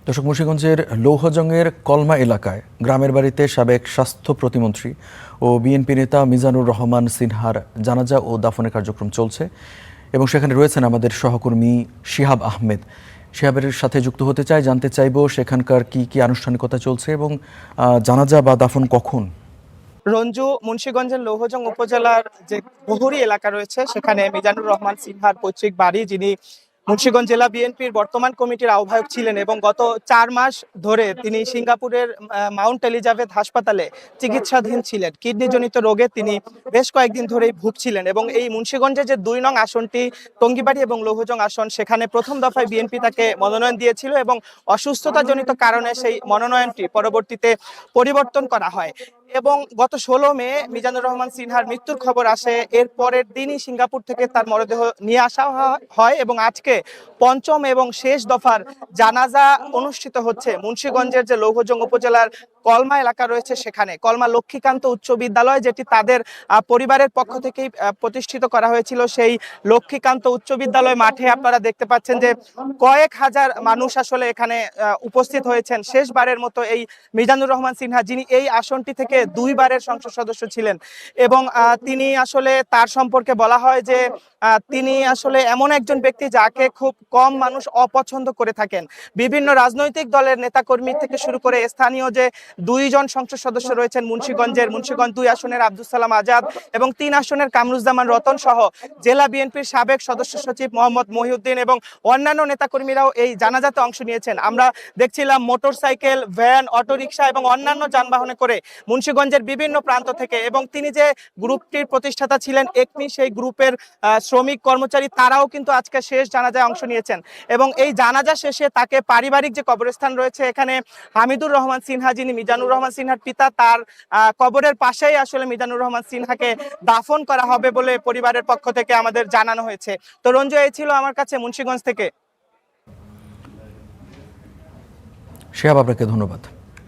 দর্শক, মুন্সিগঞ্জের লৌহজংয়ের কলমা এলাকায় গ্রামের বাড়িতে সাবেক স্বাস্থ্য প্রতিমন্ত্রী ও বিএনপি নেতা মিজানুর রহমান সিনহার জানাজা ও দাফনের কার্যক্রম চলছে এবং সেখানে রয়েছেন আমাদের সহকর্মী শিহাব আহমেদ। শিহাবের সাথে যুক্ত হতে চাই, জানতে চাইব সেখানকার কি কি আনুষ্ঠানিকতা চলছে এবং জানাজা বা দাফন কখন। রঞ্জু, মুন্সিগঞ্জের লৌহজং উপজেলার যে বহুরী এলাকা রয়েছে সেখানে মিজানুর রহমান সিনহার পৈতৃক বাড়ি, যিনি মুন্সিগঞ্জ জেলা বিএনপির বর্তমান কমিটির আহ্বায়ক ছিলেন এবং গত 4 মাস ধরে তিনি সিঙ্গাপুরের মাউন্ট এলিজাবেথ হাসপাতালে চিকিৎসাধীন ছিলেন। কিডনিজনিত রোগে তিনি বেশ কয়েকদিন ধরেই ভুগছিলেন এবং এই মুন্সিগঞ্জের যে 2 নং আসনটি টঙ্গিবাড়ি এবং লৌহজং আসন, সেখানে প্রথম দফায় বিএনপি তাকে মনোনয়ন দিয়েছিল এবং অসুস্থতাজনিত কারণে সেই মনোনয়নটি পরবর্তীতে পরিবর্তন করা হয় এবং গত 16 মে মিজানুর রহমান সিনহার মৃত্যুর খবর আসে। এর পরের দিনই সিঙ্গাপুর থেকে তার মরদেহ নিয়ে আসা হয় এবং আজকে পঞ্চম এবং শেষ দফার জানাজা অনুষ্ঠিত হচ্ছে মুন্সিগঞ্জের যে লৌহজং উপজেলার কলমা এলাকা রয়েছে সেখানে। কলমা লক্ষ্মীকান্ত উচ্চ বিদ্যালয়, যেটি তাদের পরিবারের পক্ষ থেকেই প্রতিষ্ঠিত করা হয়েছিল, সেই লক্ষ্মীকান্ত উচ্চ বিদ্যালয় মাঠে আপনারা দেখতে পাচ্ছেন যে কয়েক হাজার মানুষ আসলে এখানে উপস্থিত হয়েছেন। শেষবারের মতো এই মিজানুর রহমান সিনহা, যিনি এই আসনটি থেকে 2 বারের সংসদ সদস্য ছিলেন এবং তিনি আসলে, তার সম্পর্কে বলা হয় যে তিনি আসলে এমন একজন ব্যক্তি যাকে খুব কম মানুষ অপছন্দ করে থাকেন। বিভিন্ন রাজনৈতিক দলের নেতাকর্মী থেকে শুরু করে স্থানীয় যে 2 জন সংসদ সদস্য রয়েছেন মুন্সিগঞ্জ 2 আসনের আব্দুল সালাম আজাদ এবং 3 আসনের কামরুজ্জামান রতন সহ জেলা বিএনপির সাবেক সদস্য সচিব মোহাম্মদ মহিউদ্দিন এবং অন্যান্য নেতাকর্মীরাও এই জানাজাতে অংশ নিয়েছেন। আমরা দেখছিলাম মোটরসাইকেল, ভ্যান, অটোরিকশা এবং অন্যান্য যানবাহনে করে মুন্সিগঞ্জের বিভিন্ন প্রান্ত থেকে, এবং তিনি যে গ্রুপটির প্রতিষ্ঠাতা ছিলেন একমি, সেই গ্রুপের শ্রমিক কর্মচারী, তারাও কিন্তু আজকে শেষ জানাজায় অংশ নিয়েছেন এবং এই জানাজা শেষে তাকে পারিবারিক যে কবরস্থান রয়েছে এখানে হামিদুর রহমান সিনহা, যিনি মিজানুর রহমান সিনহার পিতা, তার কবরের পাশেই আসলে মিজানুর রহমান সিনহাকে দাফন করা হবে বলে পরিবারের পক্ষ থেকে আমাদের জানানো হয়েছে। তো রঞ্জু, এই ছিল আমার কাছে মুন্সিগঞ্জ থেকে। শিহাব, আপনাকে ধন্যবাদ।